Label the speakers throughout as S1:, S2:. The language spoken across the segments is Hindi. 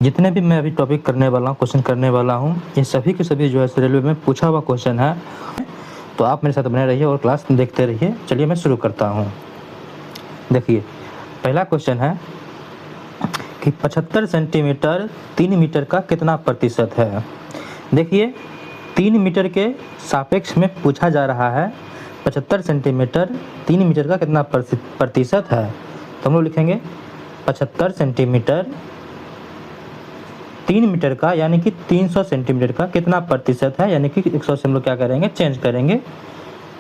S1: जितने भी मैं अभी टॉपिक करने वाला हूँ, क्वेश्चन करने वाला हूँ, ये सभी के सभी जो है रेलवे में पूछा हुआ क्वेश्चन है। तो आप मेरे साथ बने रहिए और क्लास देखते रहिए। चलिए मैं शुरू करता हूँ। देखिए, पहला क्वेश्चन है कि 75 सेंटीमीटर 3 मीटर का कितना प्रतिशत है। देखिए, 3 मीटर के सापेक्ष में पूछा जा रहा है 75 सेंटीमीटर 3 मीटर का कितना प्रतिशत है। तो हम लोग लिखेंगे 75 सेंटीमीटर 3 मीटर का यानी कि 300 सेंटीमीटर का कितना प्रतिशत है, यानी कि 100 से हम लोग क्या करेंगे, चेंज करेंगे।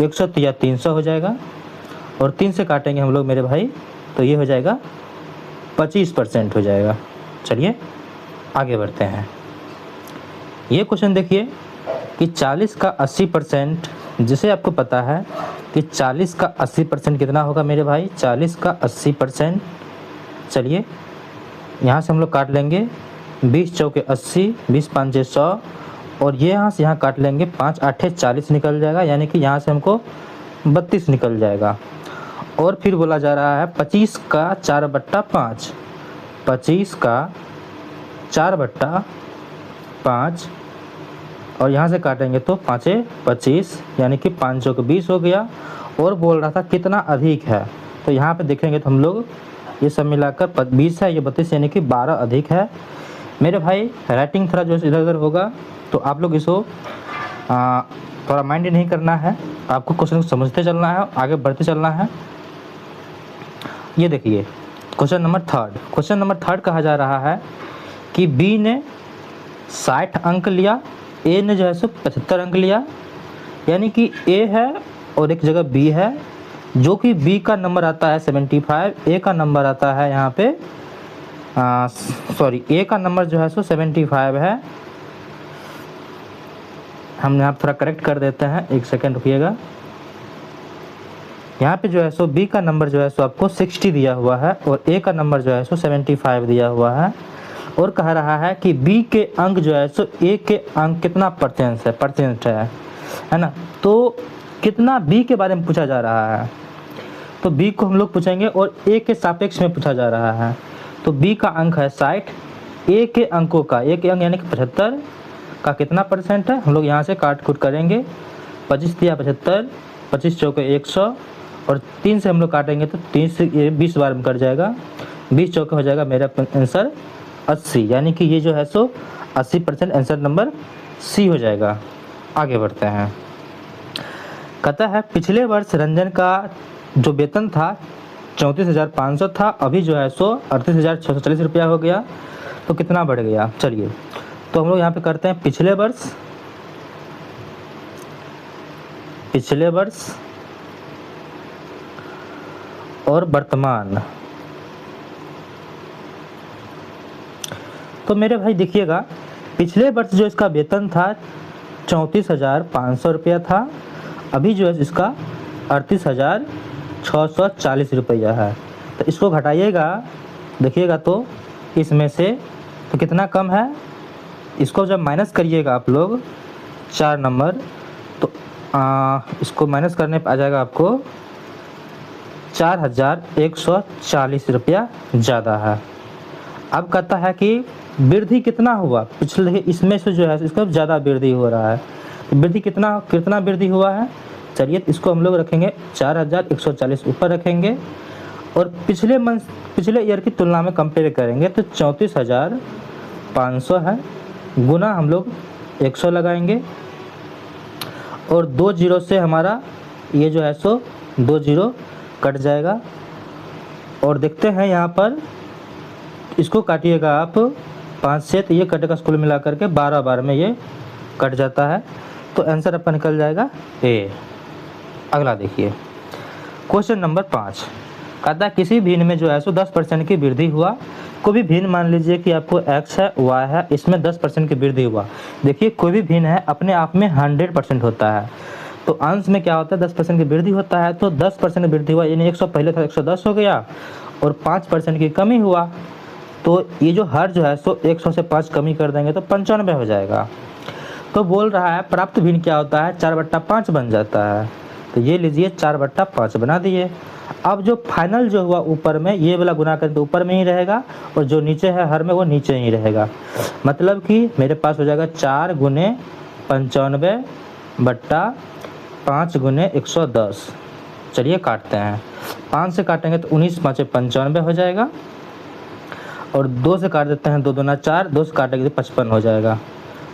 S1: 100 या 300 हो जाएगा और 3 से काटेंगे हम लोग मेरे भाई, तो ये हो जाएगा 25% हो जाएगा। चलिए आगे बढ़ते हैं। ये क्वेश्चन देखिए कि 40 का 80%, जिसे आपको पता है कि 40 का 80% कितना होगा मेरे भाई, 40 का 80%। चलिए यहाँ से हम लोग काट लेंगे 20 चौके 80, 20 पंचे 100 और ये यहाँ से यहाँ काट लेंगे 5 आठे 40 निकल जाएगा, यानी कि यहाँ से हमको 32 निकल जाएगा। और फिर बोला जा रहा है 25 का 4/5, 25 का 4/5 और यहाँ से काटेंगे तो 5 25, यानी कि 5 चौके 20 हो गया। और बोल रहा था कितना अधिक है, तो यहाँ पे देखेंगे तो हम लोग ये सब मिलाकर 20 है, ये 32 यानी कि 12 अधिक है। मेरे भाई राइटिंग थोड़ा जो इधर उधर होगा तो आप लोग इसको थोड़ा माइंड नहीं करना है, आपको क्वेश्चन को समझते चलना है, आगे बढ़ते चलना है। ये देखिए क्वेश्चन नंबर थर्ड कहा जा रहा है कि बी ने 60 अंक लिया, ए ने जो है सो 75 अंक लिया, यानी कि ए है और एक जगह बी है, जो कि बी का नंबर आता है 75, ए का नंबर आता है यहाँ पे ए का नंबर जो है सो 75 है। हम यहाँ थोड़ा करेक्ट कर देते हैं, एक सेकेंड रुकिएगा। यहाँ पे जो है सो बी का नंबर जो है सो आपको 60 दिया हुआ है और ए का नंबर जो है सो 75 दिया हुआ है। और कह रहा है कि बी के अंक जो है सो ए के अंक कितना परसेंट है ना। तो कितना बी के बारे में पूछा जा रहा है, तो बी को हम लोग पूछेंगे और ए के सापेक्ष में पूछा जा रहा है। तो बी का अंक है 60, ए के अंकों का, ए के अंक यानी कि 75 का कितना परसेंट है, हम लोग यहाँ से काट कूट करेंगे। 25 दिया 75, 25 चौके 100 और 3 से हम लोग काटेंगे तो 3 से ये 20 बार में कट जाएगा, 20 चौके हो जाएगा मेरा आंसर 80, यानी कि ये जो है सो 80% आंसर नंबर सी हो जाएगा। आगे बढ़ते हैं। कहता है पिछले वर्ष रंजन का जो वेतन था 34,500 था, अभी जो है सो 38,640 रुपया हो गया, तो कितना बढ़ गया। चलिए तो हम लोग यहाँ पे करते हैं पिछले वर्ष और वर्तमान। तो मेरे भाई देखिएगा, पिछले वर्ष जो इसका वेतन था 34,500 रुपया था, अभी जो है इसका 38,640 रुपया है। तो इसको घटाइएगा, देखिएगा तो इसमें से तो कितना कम है, इसको जब माइनस करिएगा आप लोग 4 नंबर, तो इसको माइनस करने पर आ जाएगा आपको 4,140 रुपया ज़्यादा है। अब कहता है कि वृद्धि कितना हुआ, पिछले इसमें से जो है इसका ज़्यादा वृद्धि हो रहा है। वृद्धि कितना वृद्धि हुआ है, चलिए इसको हम लोग रखेंगे 4,140 ऊपर रखेंगे और पिछले ईयर की तुलना में कंपेयर करेंगे तो 34,500 है, गुना हम लोग 100 लगाएंगे और 2 जीरो से हमारा ये जो है सो 2 जीरो कट जाएगा। और देखते हैं यहाँ पर, इसको काटिएगा आप 5 से, तो ये कटेगा कुल मिला करके 12 बार में ये कट जाता है, तो आंसर आपका निकल जाएगा ए। अगला देखिए क्वेश्चन नंबर 5, कहता है किसी भिन्न में जो है सो 10% की वृद्धि हुआ। कोई भी भिन्न मान लीजिए कि आपको x है y है, इसमें 10% की वृद्धि हुआ। देखिए कोई भी भिन्न है अपने आप में 100% होता है, तो अंश में क्या होता है 10% की वृद्धि होता है, तो 10% की वृद्धि हुआ, यानी 100 पहले था 110 हो गया और 5% की कमी हुआ, तो ये जो हर जो है सो 100 से 5 कमी कर देंगे तो 95 हो जाएगा। तो बोल रहा है प्राप्त भिन्न क्या होता है, 4/5 बन जाता है। तो ये लीजिए 4/5 बना दिए। अब जो फाइनल जो हुआ ऊपर में, ये वाला गुना करें तो ऊपर में ही रहेगा, और जो नीचे है हर में वो नीचे ही रहेगा। मतलब कि मेरे पास हो जाएगा 4 गुने 95 बट्टा 5 गुने 110। चलिए काटते हैं, 5 से काटेंगे तो 19 5 95 हो जाएगा, और 2 से काट देते हैं, 2 दूना 4, 2 से काटेंगे तो 55 हो जाएगा।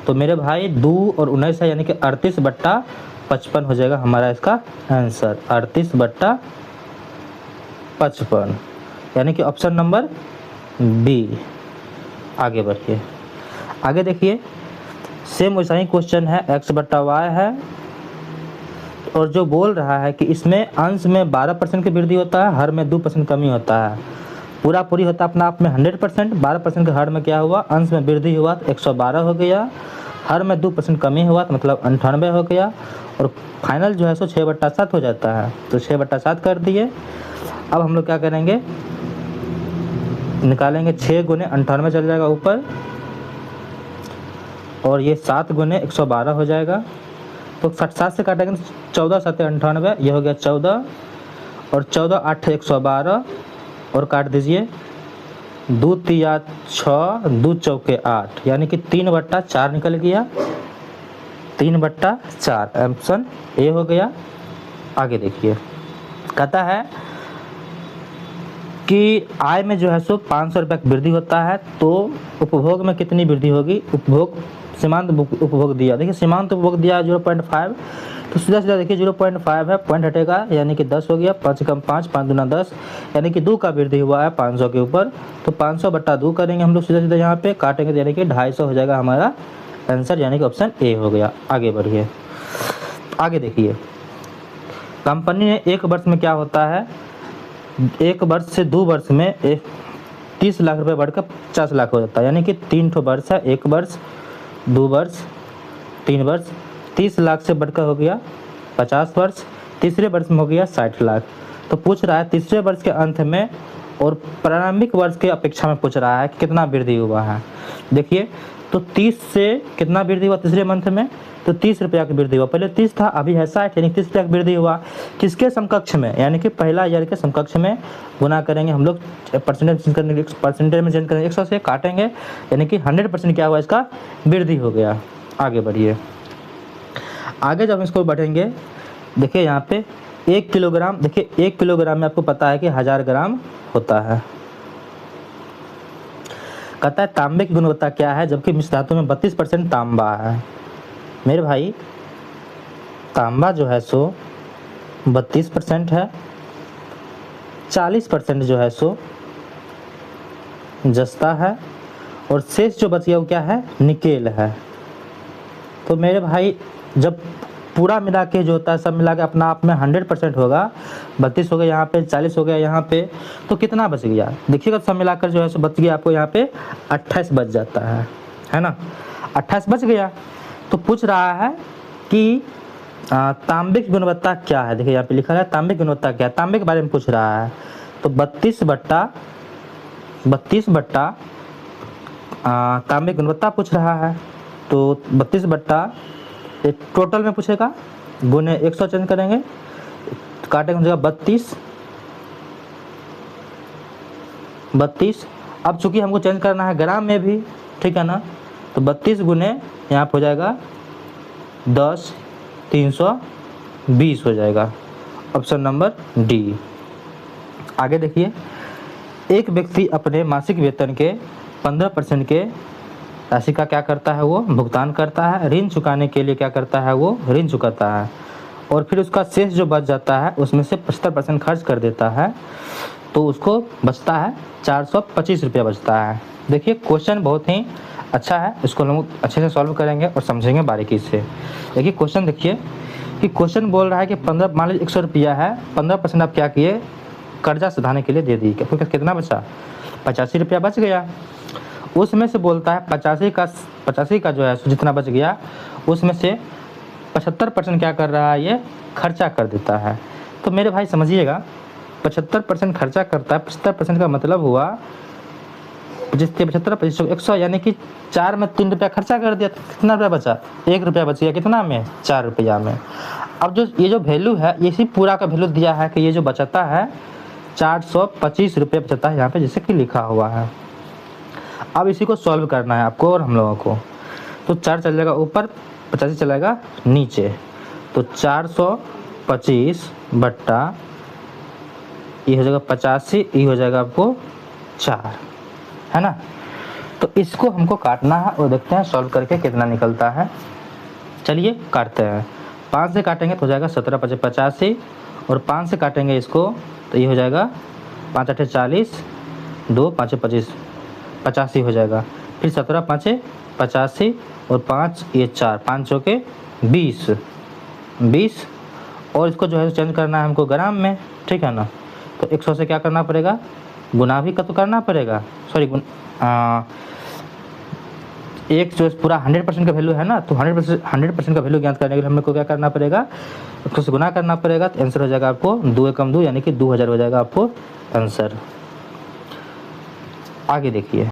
S1: तो मेरे भाई 2 और 19 है, यानी कि 38 बट्टा 55 हो जाएगा हमारा इसका आंसर, 38 बट्टा 55, यानी कि ऑप्शन नंबर बी। आगे बढ़िए, आगे देखिए, सेम वैसा ही क्वेश्चन है, x बट्टा वाई है, और जो बोल रहा है कि इसमें अंश में 12% की वृद्धि होता है, हर में 2% कमी होता है। पूरा पूरी होता है अपना आप में 100%, 12% के हर में क्या हुआ, अंश में वृद्धि हुआ तो 112 हो गया, हर में 2% कमी हुआ तो मतलब 98 हो गया, और फाइनल जो है सो 6/7 हो जाता है। तो 6/7 कर दिए। अब हम लोग क्या करेंगे, निकालेंगे, 6 गुने 98 चल जाएगा ऊपर, और ये 7 गुने 112 हो जाएगा। तो 7 से काटेंगे 14 7 98, ये हो गया 14, और 14 8 112, और काट दीजिए, 2 3 6, 2 चौके 8, यानी कि 3/4 निकल गया, 3/4, ऑप्शन ए हो गया। आगे देखिए, कहता है कि आय में जो है सो 500 रुपये की वृद्धि होता है, तो उपभोग में कितनी वृद्धि होगी। उपभोग सीमांत उपभोग दिया, देखिए सीमांत उपभोग दिया 0.5, तो सीधा सीधा देखिए 0.5 है, पॉइंट हटेगा यानी कि 10 हो गया, 5 कम 5, 5 दूना 10, यानी कि 2 का वृद्धि हुआ है 500 के ऊपर, तो 500 बट्टा 2 करेंगे हम लोग सीधा सीधा, यहाँ पे काटेंगे तो यानी कि 250 हो जाएगा हमारा आंसर, यानी कि ऑप्शन ए हो गया। आगे बढ़िए, आगे देखिए, कंपनी ने 1 वर्ष में क्या होता है, 1 वर्ष से 2 वर्ष में 30 लाख रुपये बढ़कर 50 लाख हो जाता है, यानी कि 3 ठो वर्ष है, 1 वर्ष 2 वर्ष 3 वर्ष, 30 लाख से बढ़कर हो गया 50 वर्ष, तीसरे वर्ष में हो गया 60 लाख। तो पूछ रहा है तीसरे वर्ष के अंत में और प्रारंभिक वर्ष के अपेक्षा में पूछ रहा है कि कितना वृद्धि हुआ है। देखिए, तो 30 से कितना वृद्धि हुआ तीसरे मंथ में, तो 30 रुपया की वृद्धि हुआ, पहले 30 था अभी है 60, यानी 30 रुपया की वृद्धि हुआ। किसके समकक्ष में, यानी कि पहला ईयर के समकक्ष में गुना करेंगे हम लोग, परसेंटेज में चेंज करेंगे 100 से, काटेंगे, यानी कि 100% क्या हुआ, इसका वृद्धि हो गया। आगे बढ़िए, आगे जब इसको बढ़ेंगे, देखिए यहाँ पे 1 किलोग्राम, देखिए 1 किलोग्राम में आपको पता है कि 1000 ग्राम होता है। कहता है तांबे की गुणवत्ता क्या है, जबकि मिश्र धातु में 32% तांबा है। मेरे भाई तांबा जो है सो 32% है, 40% जो है सो जस्ता है, और शेष जो बच गया वो क्या है, निकेल है। तो मेरे भाई जब पूरा मिला के जो होता है, सब मिला के अपना आप में 100% होगा, 32 हो गया यहाँ पे, 40 हो गया यहाँ पे, तो कितना बच गया, देखिएगा सब मिलाकर जो है सो बच गया आपको यहाँ पे 28 बच जाता है ना, 28 बच गया। तो पूछ रहा है कि तांबे की गुणवत्ता क्या है, देखिए यहाँ पे लिखा है तांबे की गुणवत्ता क्या है, तांबे के बारे में पूछ रहा है। तो 32 बट्टा तांबे की गुणवत्ता पूछ रहा है, तो 32 बट्टा टोटल में पूछेगा, गुने 100 चेंज करेंगे, काटेंगे जगह 32। अब चूंकि हमको चेंज करना है ग्राम में भी, ठीक है ना, तो 32 गुने यहाँ पे हो जाएगा 10, 320 हो जाएगा, ऑप्शन नंबर डी। आगे देखिए, एक व्यक्ति अपने मासिक वेतन के 15% के राशि का क्या करता है, वो भुगतान करता है, ऋण चुकाने के लिए क्या करता है, वो ऋण चुकाता है, और फिर उसका शेष जो बच जाता है उसमें से 75% खर्च कर देता है, तो उसको बचता है 425 रुपया बचता है। देखिए क्वेश्चन बहुत ही अच्छा है, इसको हम अच्छे से सॉल्व करेंगे और समझेंगे बारीकी से। देखिए क्वेश्चन देखिए कि क्वेश्चन बोल रहा है कि 15, मान लीजिए 100 रुपया है, 15% आप क्या किए, कर्जा सुधारने के लिए दे दी, कितना बचा, 85 रुपया बच गया। उसमें से बोलता है 85 का जो है जितना बच गया उसमें से 75% क्या कर रहा है, ये खर्चा कर देता है। तो मेरे भाई समझिएगा, 75% खर्चा करता है, 75% का मतलब हुआ जिसके 75 100, यानी कि 4 में 3 रुपया खर्चा कर दिया, कितना रुपया बचा, 1 रुपया बच गया, कितना में, 4 रुपया में। अब जो ये जो वैल्यू है, इसी पूरा का वैल्यू दिया है कि ये जो बचता है 425 रुपये बचता है यहाँ पे जैसे कि लिखा हुआ है। अब इसी को सॉल्व करना है आपको और हम लोगों को। तो 4 चल जाएगा ऊपर, 85 चलेगा नीचे, तो 425 बट्टा ये हो जाएगा 85, ये हो जाएगा आपको 4, है ना। तो इसको हमको काटना है और देखते हैं सॉल्व करके कितना निकलता है। चलिए काटते हैं। 5 से काटेंगे तो हो जाएगा 17 5 85, और 5 से काटेंगे इसको तो ये हो जाएगा 5 8 40, 2 5 25 85 हो जाएगा। फिर 17 5 85 और 5 ये 4, 5 चौके 20, और इसको जो है चेंज करना है हमको ग्राम में, ठीक है ना। तो 100 से क्या करना पड़ेगा, गुना भी तो करना पड़ेगा, सॉरी एक जो पूरा 100% का वैल्यू है ना, तो 100% का वैल्यू ज्ञात करने के लिए हमको क्या करना पड़ेगा, 100 से गुना करना पड़ेगा। तो आंसर हो जाएगा आपको 2 एकम 2 यानी कि 2000 हो जाएगा आपको आंसर। आगे देखिए।